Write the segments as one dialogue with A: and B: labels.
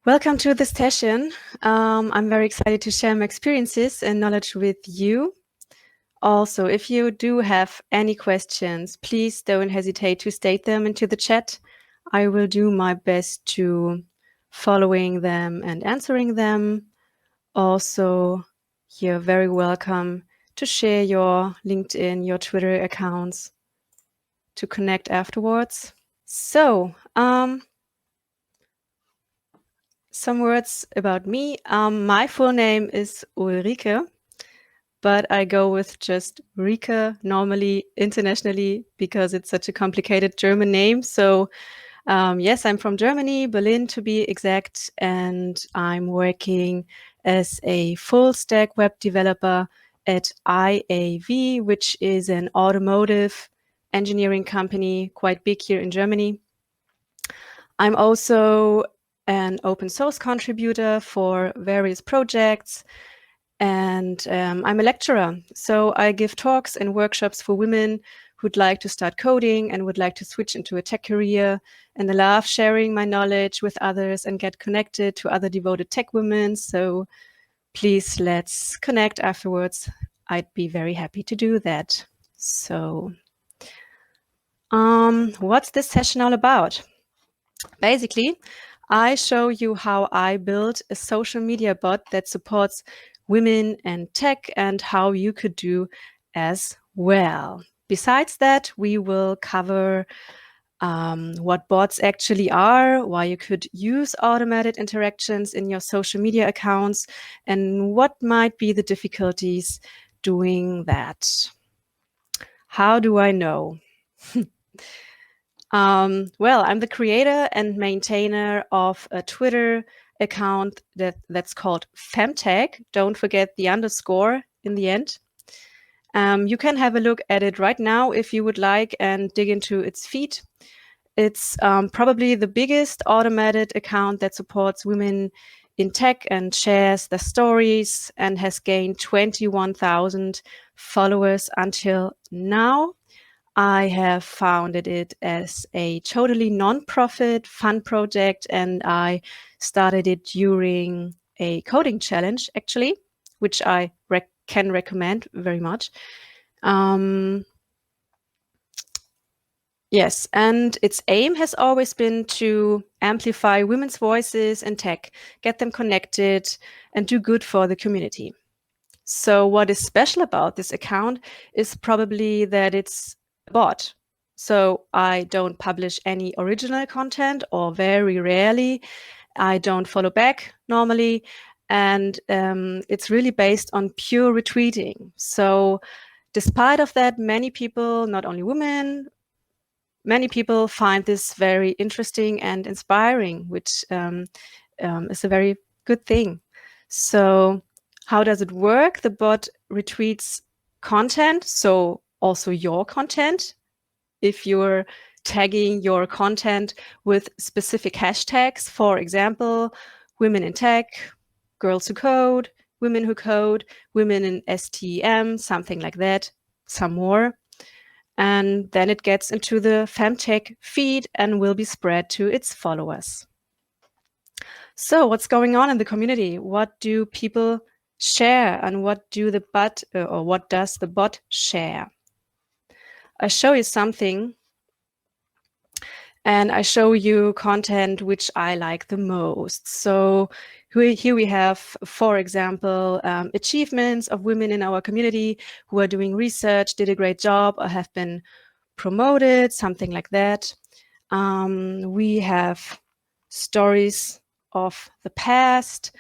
A: Welcome to this session. I'm very excited to share my experiences and knowledge with you. Also, if you do have any questions, please don't hesitate to state them into the chat. I will do my best to following them and answering them. Also, you're very welcome to share your LinkedIn, your Twitter accounts to connect afterwards. So, some words about me. My full name is Ulrike, but I go with just Rike normally internationally because it's such a complicated German name. So yes, I'm from Germany, Berlin to be exact, and I'm working as a full stack web developer at IAV, which is an automotive engineering company, quite big here in Germany. I'm also an open source contributor for various projects, and I'm a lecturer. So I give talks and workshops for women who'd like to start coding and would like to switch into a tech career. And I love sharing my knowledge with others and get connected to other devoted tech women. So please let's connect afterwards. I'd be very happy to do that. So what's this session all about? Basically, I show you how I built a social media bot that supports women and tech and how you could do as well. Besides that, we will cover what bots actually are, why you could use automated interactions in your social media accounts, and what might be the difficulties doing that. How do I know? Well, I'm the creator and maintainer of a Twitter account that's called Femtag. Don't forget the underscore in the end. You can have a look at it right now if you would like and dig into its feed. It's probably the biggest automated account that supports women in tech and shares their stories and has gained 21,000 followers until now. I have founded it as a totally non-profit fun project, and I started it during a coding challenge, actually, which I can recommend very much. Yes, and its aim has always been to amplify women's voices in tech, get them connected, and do good for the community. So what is special about this account is probably that it's a bot. So I don't publish any original content, or very rarely. I don't follow back normally. And it's really based on pure retweeting. So despite of that, many people, not only women, many people find this very interesting and inspiring, which is a very good thing. So how does it work? The bot retweets content, so also your content. If you're tagging your content with specific hashtags, for example, women in tech, girls who code, women who code, women in STEM, something like that, some more. And then it gets into the Femtech feed and will be spread to its followers. So what's going on in the community? What do people share, and what do the bot or what does the bot share? I show you something, and I show you content which I like the most. So here we have, for example, achievements of women in our community who are doing research, did a great job, or have been promoted, something like that. We have stories of the past,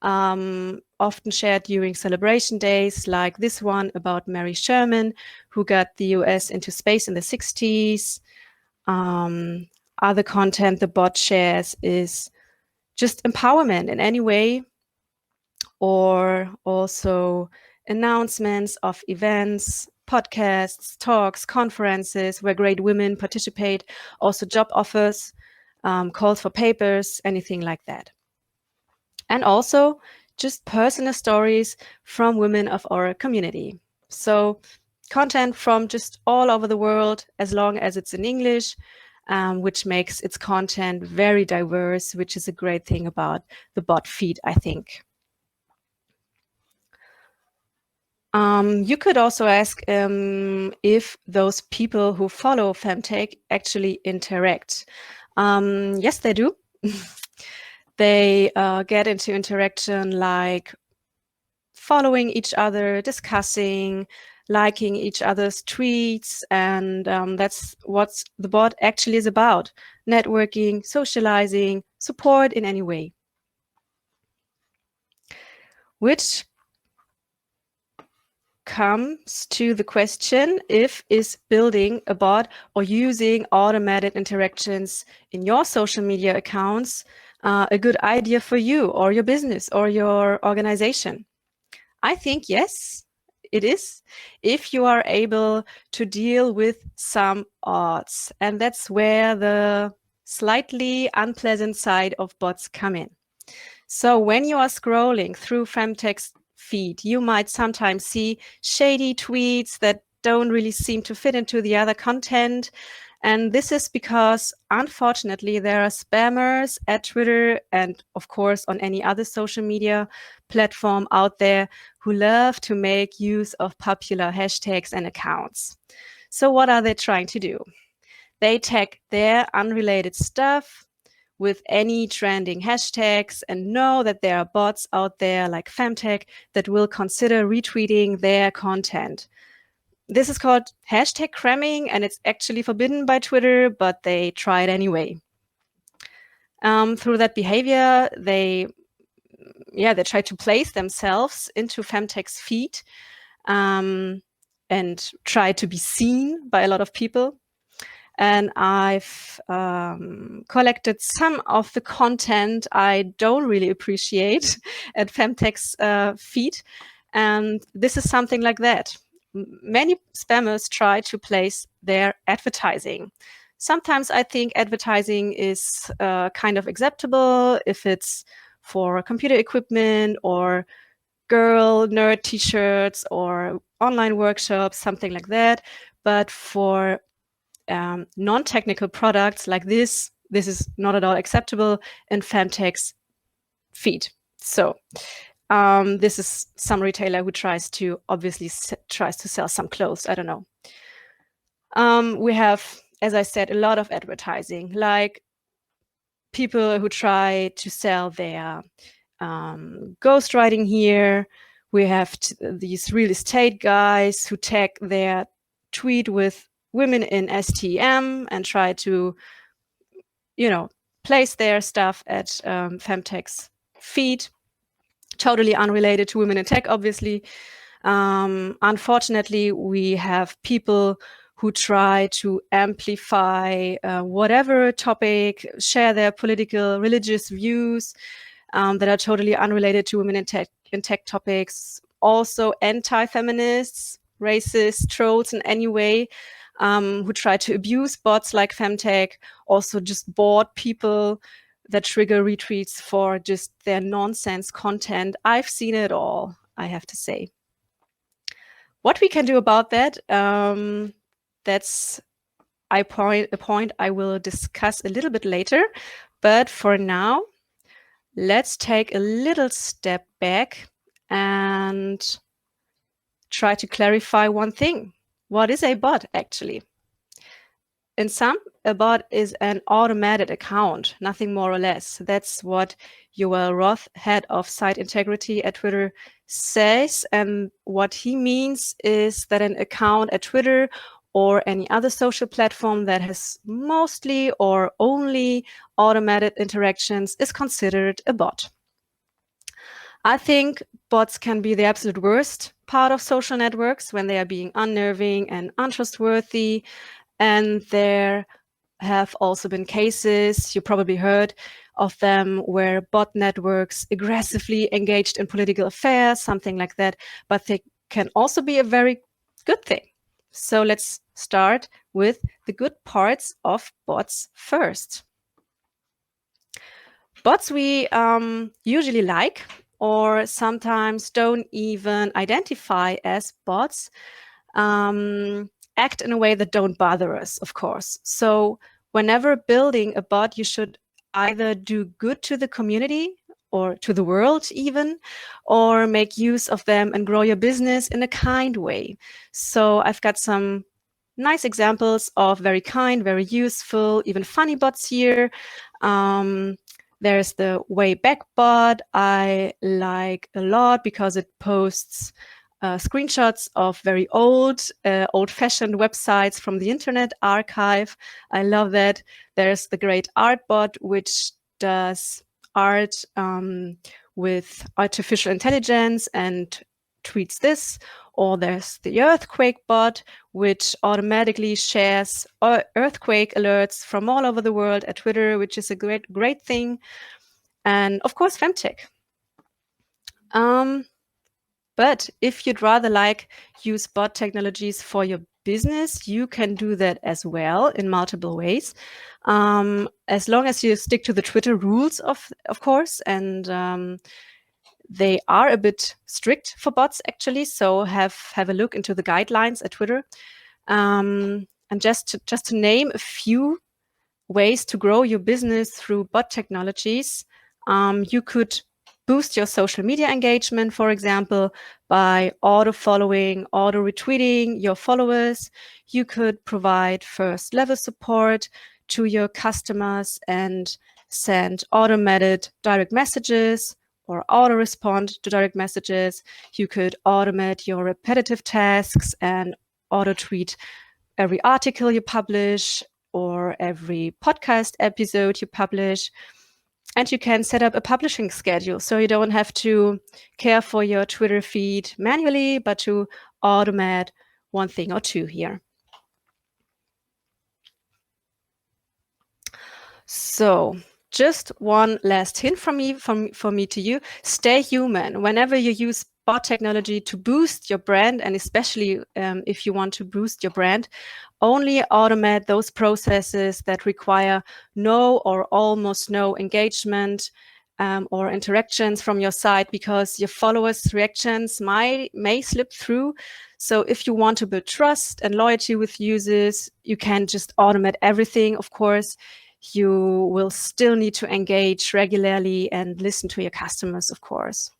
A: often shared during celebration days, like this one about Mary Sherman, who got the US into space in the 60s. Other content the bot shares is just empowerment in any way, or also announcements of events, podcasts, talks, conferences where great women participate, also job offers, calls for papers, anything like that. And also just personal stories from women of our community. So content from just all over the world, as long as it's in English. which makes its content very diverse, which is a great thing about the bot feed, I think. You could also ask if those people who follow Femtech actually interact. Yes, they do. They get into interaction like following each other, discussing, liking each other's tweets, and that's what the bot actually is about: networking, socializing, support in any way. Which comes to the question, if is building a bot or using automated interactions in your social media accounts a good idea for you or your business or your organization? I think yes, it is, if you are able to deal with some odds. And that's where the slightly unpleasant side of bots come in. So when you are scrolling through Femtech's feed, you might sometimes see shady tweets that don't really seem to fit into the other content. And this is because, unfortunately, there are spammers at Twitter and, of course, on any other social media platform out there who love to make use of popular hashtags and accounts. So what are they trying to do? They tag their unrelated stuff with any trending hashtags and know that there are bots out there like Femtech that will consider retweeting their content. This is called hashtag cramming, and it's actually forbidden by Twitter, but they try it anyway. Through that behavior, they try to place themselves into Femtech's feed and try to be seen by a lot of people. And I've collected some of the content I don't really appreciate at Femtech's feed. And this is something like that. Many spammers try to place their advertising. Sometimes I think advertising is kind of acceptable if it's for computer equipment or girl nerd t-shirts or online workshops, something like that. But for non-technical products like this is not at all acceptable in Femtech's feed. So this is some retailer who tries to sell some clothes. I don't know. We have, as I said, a lot of advertising, like people who try to sell their ghostwriting here. We have these real estate guys who tag their tweet with women in STEM and try to, place their stuff at Femtech's feed, totally unrelated to women in tech, obviously. Unfortunately, we have people who try to amplify whatever topic, share their political, religious views that are totally unrelated to women in tech topics. Also anti-feminists, racist, trolls in any way, who try to abuse bots like Femtech, also just bot people that trigger retweets for just their nonsense content. I've seen it all, I have to say. What we can do about that, that's a point I will discuss a little bit later. But for now, let's take a little step back and try to clarify one thing. What is a bot actually? In sum, a bot is an automated account, nothing more or less. That's what Yoel Roth, head of site integrity at Twitter, says. And what he means is that an account at Twitter or any other social platform that has mostly or only automated interactions is considered a bot. I think bots can be the absolute worst part of social networks when they are being unnerving and untrustworthy. And there have also been cases, you probably heard of them, where bot networks aggressively engaged in political affairs, something like that. But they can also be a very good thing. So let's start with the good parts of bots first. Bots we usually like, or sometimes don't even identify as bots, act in a way that don't bother us, of course. So whenever building a bot, you should either do good to the community or to the world even, or make use of them and grow your business in a kind way. So I've got some nice examples of very kind, very useful, even funny bots here. There's the Wayback bot I like a lot because it posts screenshots of very old-fashioned websites from the Internet Archive. I love that. There's the Great Art bot, which does art with artificial intelligence and tweets this. Or there's the Earthquake bot, which automatically shares earthquake alerts from all over the world at Twitter, which is a great thing. And of course, Femtech. But if you'd rather use bot technologies for your business, you can do that as well in multiple ways. As long as you stick to the Twitter rules, of course, and they are a bit strict for bots actually. So have a look into the guidelines at Twitter. And just to name a few ways to grow your business through bot technologies, you could boost your social media engagement, for example, by auto-following, auto-retweeting your followers. You could provide first-level support to your customers and send automated direct messages or auto-respond to direct messages. You could automate your repetitive tasks and auto-tweet every article you publish or every podcast episode you publish. And you can set up a publishing schedule so you don't have to care for your Twitter feed manually, but to automate one thing or two here. So just one last hint from me to you: stay human. Whenever you use bot technology to boost your brand, and especially if you want to boost your brand, only automate those processes that require no or almost no engagement or interactions from your site, because your followers' reactions may slip through. So if you want to build trust and loyalty with users, you can just automate everything. Of course, you will still need to engage regularly and listen to your customers, of course.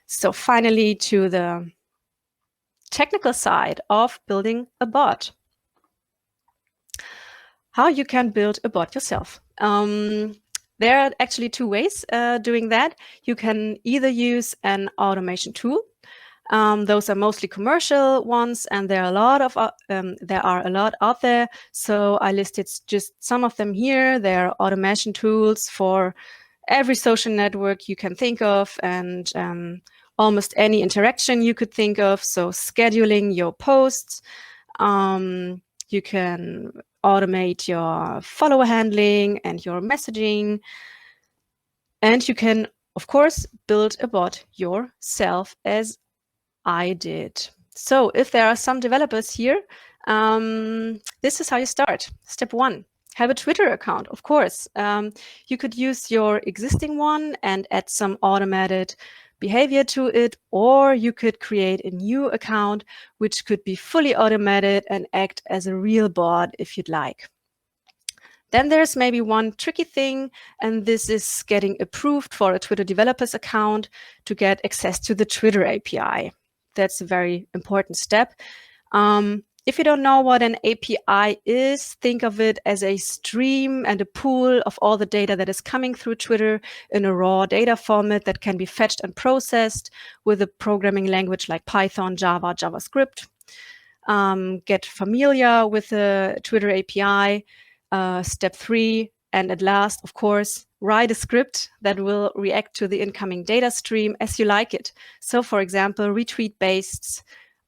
A: So finally, to the technical side of building a bot. How you can build a bot yourself. There are actually two ways doing that. You can either use an automation tool. Those are mostly commercial ones, and there are a lot out there. So I listed just some of them here. There are automation tools for every social network you can think of, and almost any interaction you could think of. So scheduling your posts, you can automate your follower handling and your messaging, and you can, of course, build a bot yourself, as I did. So if there are some developers here, this is how you start. Step 1, have a Twitter account, of course. You could use your existing one and add some automated behavior to it, or you could create a new account which could be fully automated and act as a real bot if you'd like. Then there's maybe one tricky thing, and this is getting approved for a Twitter developer's account to get access to the Twitter API. That's a very important step. If you don't know what an API is, think of it as a stream and a pool of all the data that is coming through Twitter in a raw data format that can be fetched and processed with a programming language like Python, Java, JavaScript. Get familiar with the Twitter API. Step 3, and at last, of course, write a script that will react to the incoming data stream as you like it. So, for example, retweet based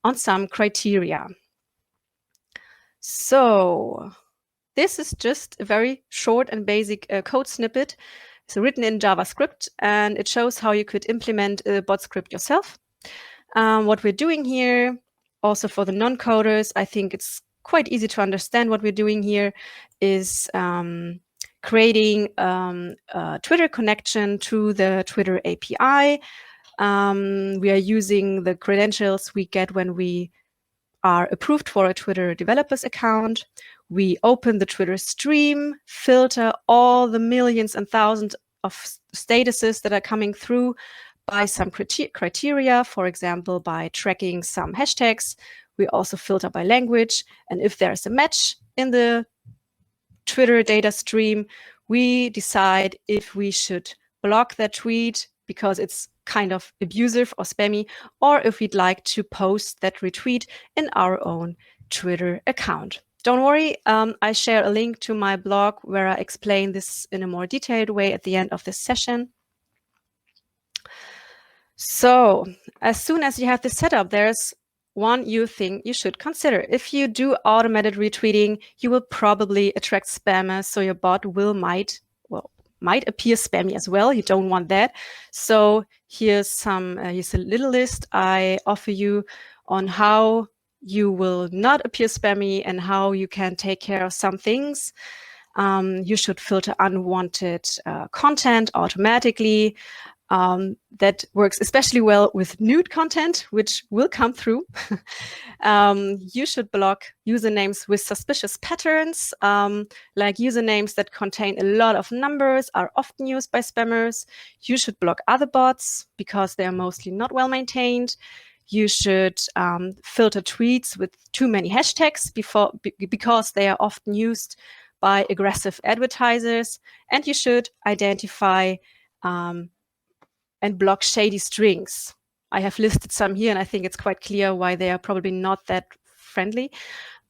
A: on some criteria. So this is just a very short and basic code snippet. It's written in JavaScript, and it shows how you could implement a bot script yourself. What we're doing here, also for the non-coders, I think it's quite easy to understand what we're doing here, is creating a Twitter connection to the Twitter API. We are using the credentials we get when we are approved for a Twitter developers account. We open the Twitter stream, filter all the millions and thousands of statuses that are coming through by some criteria, for example, by tracking some hashtags. We also filter by language. And if there's a match in the Twitter data stream, we decide if we should block that tweet because it's kind of abusive or spammy, or if we'd like to post that retweet in our own Twitter account. Don't worry, I share a link to my blog where I explain this in a more detailed way at the end of this session. So as soon as you have this set up, there's one new thing you should consider. If you do automated retweeting, you will probably attract spammers, so your bot might appear spammy as well. You don't want that. So here's a little list I offer you on how you will not appear spammy and how you can take care of some things. You should filter unwanted content automatically. That works especially well with nude content, which will come through. You should block usernames with suspicious patterns, like usernames that contain a lot of numbers are often used by spammers. You should block other bots because they are mostly not well maintained. You should filter tweets with too many hashtags because they are often used by aggressive advertisers. And you should identify and block shady strings. I have listed some here, and I think it's quite clear why they are probably not that friendly.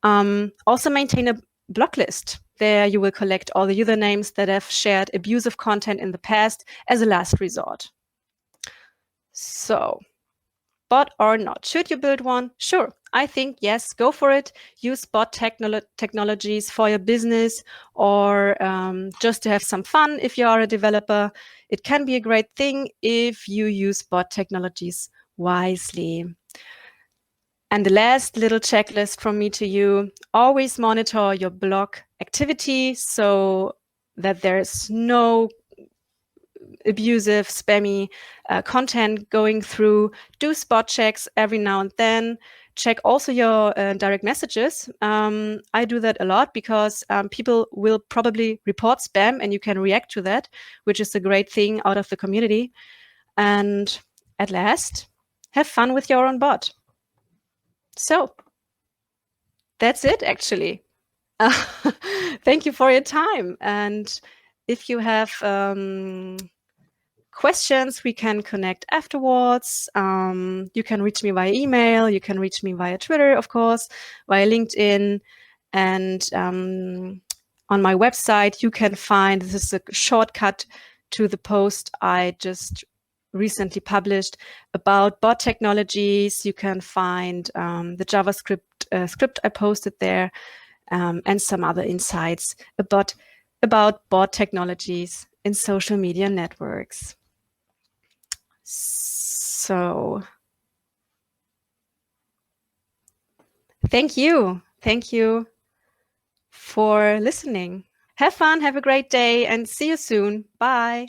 A: Also maintain a block list. There you will collect all the usernames that have shared abusive content in the past as a last resort. So, bot or not? Should you build one? Sure. I think yes, go for it. Use bot technologies for your business or just to have some fun if you are a developer. It can be a great thing if you use bot technologies wisely. And the last little checklist from me to you, always monitor your blog activity so that there's no abusive, spammy content going through. Do spot checks every now and then. Check also your direct messages. I do that a lot because people will probably report spam and you can react to that, which is a great thing out of the community. And at last, have fun with your own bot. So that's it, actually. Thank you for your time. And if you have questions, we can connect afterwards. You can reach me via email. You can reach me via Twitter, of course, via LinkedIn. And on my website, you can find, this is a shortcut to the post I just recently published about bot technologies. You can find the JavaScript script I posted there and some other insights about bot technologies in social media networks. So thank you. Thank you for listening. Have fun, have a great day, and see you soon. Bye.